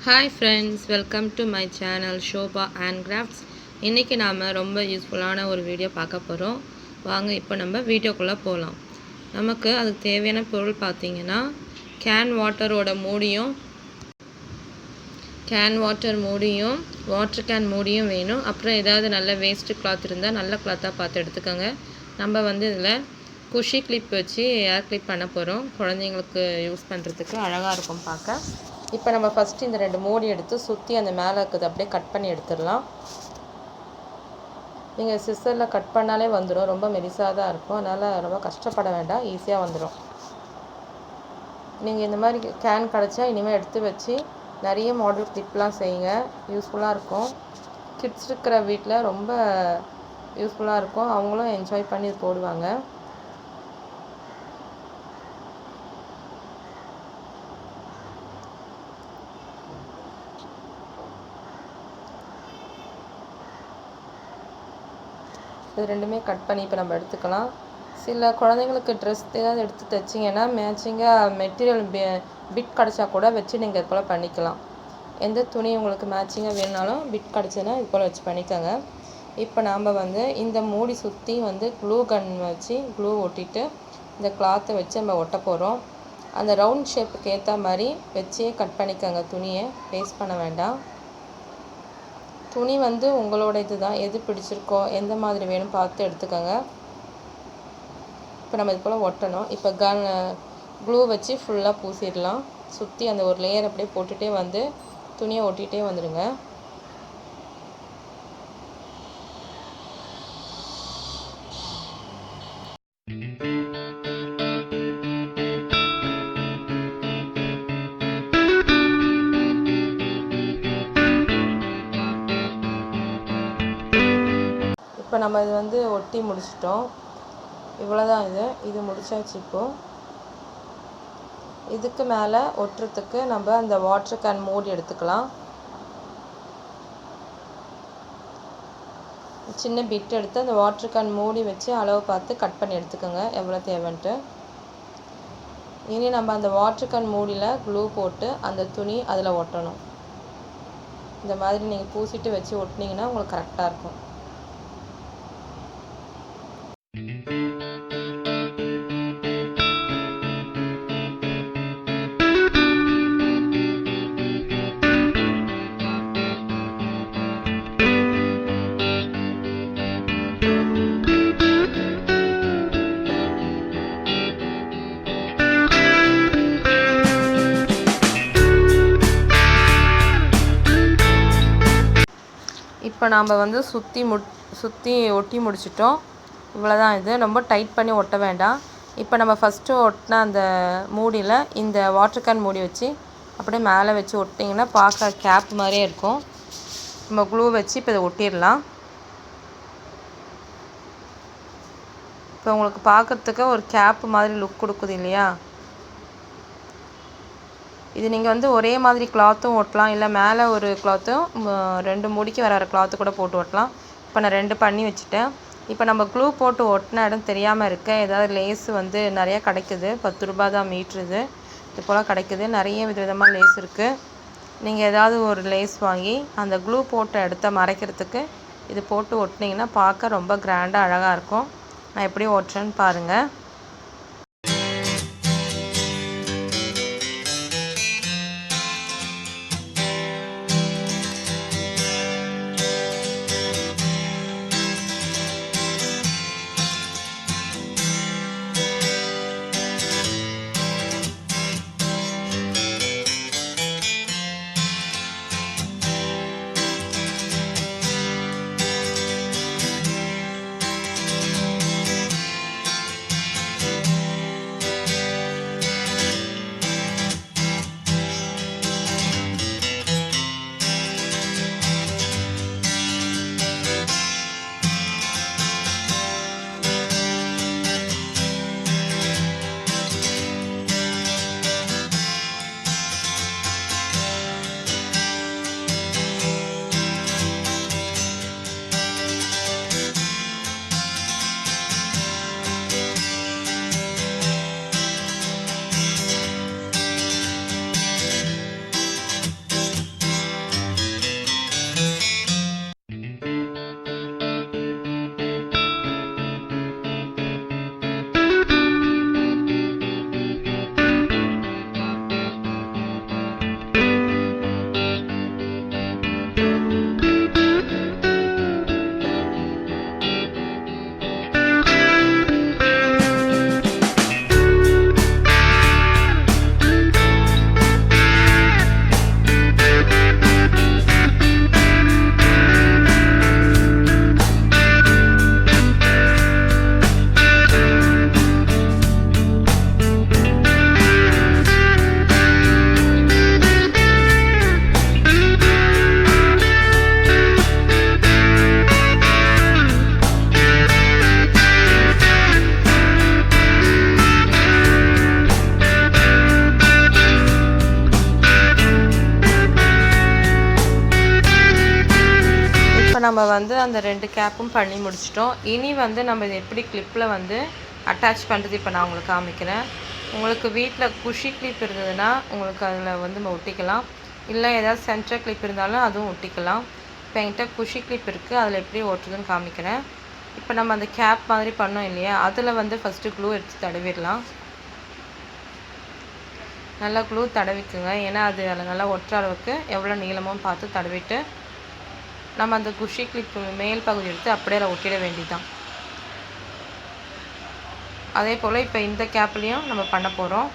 Hi friends, welcome to my channel Shoba Handcrafts. இன்னைக்கு நாம ரொம்ப யூஸ்ஃபுல்லான ஒரு வீடியோ பார்க்க போறோம். வாங்க இப்போ நம்ம வீடியோக்குள்ள போலாம். நமக்கு அதுக்கு தேவையான பொருள் பார்த்தீங்கன்னா கேன் வாட்டர் மூடியும் வாட்டர் கேன் மூடியும் வேணும். அப்புறம் ஏதாவது நல்ல வேஸ்ட் கிளாத் இருந்தால் நல்ல கிளாத்தாக பார்த்து எடுத்துக்கோங்க. நம்ம இதில் குஷி கிளிப் வச்சு ஏர் கிளிப் பண்ண போகிறோம். குழந்தைங்களுக்கு யூஸ் பண்ணுறதுக்கு அழகாக இருக்கும் பார்க்க. இப்போ நம்ம ஃபஸ்ட்டு இந்த 2 மூடி எடுத்து சுற்றி அந்த மேலே இருக்கிறது அப்படியே கட் பண்ணி எடுத்துடலாம். நீங்கள் சிசரில் கட் பண்ணாலே வந்துடும். ரொம்ப மெலிசாக தான் இருக்கும், அதனால் ரொம்ப கஷ்டப்பட வேண்டாம், ஈஸியாக வந்துடும். நீங்கள் இந்த மாதிரி கேன் கிடச்சா இனிமேல் எடுத்து வச்சு நிறைய மாடல் கிளிப்லாம் செய்யுங்க, யூஸ்ஃபுல்லாக இருக்கும். கிட்ஸ் இருக்கிற வீட்டில் ரொம்ப யூஸ்ஃபுல்லாக இருக்கும், அவங்களும் என்ஜாய் பண்ணி போடுவாங்க. இது ரெண்டுமே கட் பண்ணி இப்போ நம்ம எடுத்துக்கலாம். சில குழந்தைங்களுக்கு ட்ரெஸ் ஏதாவது எடுத்து தைச்சிங்கன்னா மேட்சிங்காக மெட்டீரியல் பிட் கிடச்சா கூட வச்சு நீங்கள் இது போல் பண்ணிக்கலாம். எந்த துணி உங்களுக்கு மேட்சிங்காக வேணுனாலும் பிட் கிடச்சுன்னா இது போல் வச்சு பண்ணிக்கோங்க. இப்போ நாம் இந்த மூடி சுற்றி க்ளூ கன் வச்சு க்ளூ ஒட்டிட்டு இந்த கிளாத்தை வச்சு நம்ம ஒட்ட போகிறோம். அந்த ரவுண்ட் ஷேப்புக்கு ஏற்ற மாதிரி வச்சே கட் பண்ணிக்கோங்க, துணியை வேஸ்ட் பண்ண வேண்டாம். துணி உங்களோட இது தான், எது பிடிச்சிருக்கோ எந்த மாதிரி வேணும் பார்த்து எடுத்துக்கோங்க. இப்போ நம்ம இது போல் ஒட்டணும். இப்போ க்ளூ வச்சு ஃபுல்லாக பூசிடலாம். சுற்றி அந்த ஒரு லேயர் அப்படியே போட்டுகிட்டே துணியை ஒட்டிகிட்டே வந்துடுங்க. இப்போ நம்ம இது ஒட்டி முடிச்சிட்டோம். இவ்வளோதான், இது முடிச்சாச்சு. இப்போது இதுக்கு மேலே ஒட்டுறதுக்கு நம்ம அந்த வாட்டர் கேன் மூடி எடுத்துக்கலாம். சின்ன பிட் எடுத்து அந்த வாட்டர் கேன் மூடி வச்சு அளவு பார்த்து கட் பண்ணி எடுத்துக்கோங்க, எவ்வளோ தேவைன்ட்டு. இனி நம்ம அந்த வாட்டர் கேன் மூடியில் க்ளூ போட்டு அந்த துணி அதில் ஒட்டணும். இந்த மாதிரி நீங்கள் பூசிட்டு வச்சு ஒட்டினீங்கன்னா உங்களுக்கு கரெக்டாக இருக்கும். இப்போ நாம் சுற்றி ஒட்டி முடிச்சிட்டோம். இவ்வளோதான். இது ரொம்ப டைட் பண்ணி ஒட்ட வேண்டாம். இப்போ நம்ம ஃபஸ்ட்டு ஒட்டின அந்த மூடியில் இந்த வாட்டர் கேன் மூடி வச்சு அப்படியே மேலே வச்சு ஒட்டிங்கன்னா பார்க்க கேப் மாதிரியே இருக்கும். நம்ம க்ளூ வச்சு இப்போ இதை ஒட்டிடலாம். இப்போ உங்களுக்கு பார்க்குறதுக்கு ஒரு கேப் மாதிரி லுக் கொடுக்குது இல்லையா? இது நீங்கள் ஒரே மாதிரி கிளாத்தும் ஒட்டலாம், இல்லை மேலே ஒரு கிளாத்தும் 2 மூடிக்கு வர கிளாத்து கூட போட்டு ஒட்டலாம். இப்போ நான் 2 பண்ணி வச்சுட்டேன். இப்போ நம்ம க்ளூ போட்டு ஒட்டின இடம் தெரியாமல் இருக்க ஏதாவது லேஸ் நிறையா கிடைக்குது, 10 ரூபா தான் மீட்ருது. இது போல் கிடைக்குது, நிறைய விதவிதமாக லேஸ் இருக்குது. நீங்கள் ஏதாவது ஒரு லேஸ் வாங்கி அந்த க்ளூ போட்ட இடத்த மறைக்கிறதுக்கு இது போட்டு ஒட்டினீங்கன்னா பார்க்க ரொம்ப கிராண்டாக அழகாக இருக்கும். நான் எப்படி ஒட்டுறேன்னு பாருங்கள். நம்ம வந்து அந்த 2 கேப்பும் பண்ணி முடிச்சிட்டோம். இனி வந்து நம்ம இதை எப்படி கிளிப்பில் வந்து அட்டாச் பண்ணுறது இப்போ நான் உங்களுக்கு காமிக்கிறேன். உங்களுக்கு வீட்டில் குஷி கிளிப் இருந்ததுன்னா உங்களுக்கு அதில் வந்து நம்ம ஒட்டிக்கலாம். இல்லை ஏதாவது சென்டர் கிளிப் இருந்தாலும் அதுவும் ஒட்டிக்கலாம். இப்போ என்கிட்ட குஷி கிளிப் இருக்குது, அதில் எப்படி ஒட்டுறதுன்னு காமிக்கிறேன். இப்போ நம்ம அந்த கேப் மாதிரி பண்ணோம் இல்லையா, அதில் வந்து ஃபஸ்ட்டு க்ளூ எடுத்து தடவிடலாம். நல்லா க்ளூ தடவிக்குங்க, ஏன்னா அது அதில் நல்லா ஒட்டுற அளவுக்கு எவ்வளோ நீளமும் பார்த்து தடவிட்டு நம்ம அந்த குஷி கிளிப் மேல் பகுதி எடுத்து அப்படியே அதில் ஒட்டிட வேண்டியதுதான். அதே போல் இப்போ இந்த கேப்லேயும் நம்ம பண்ண போகிறோம்.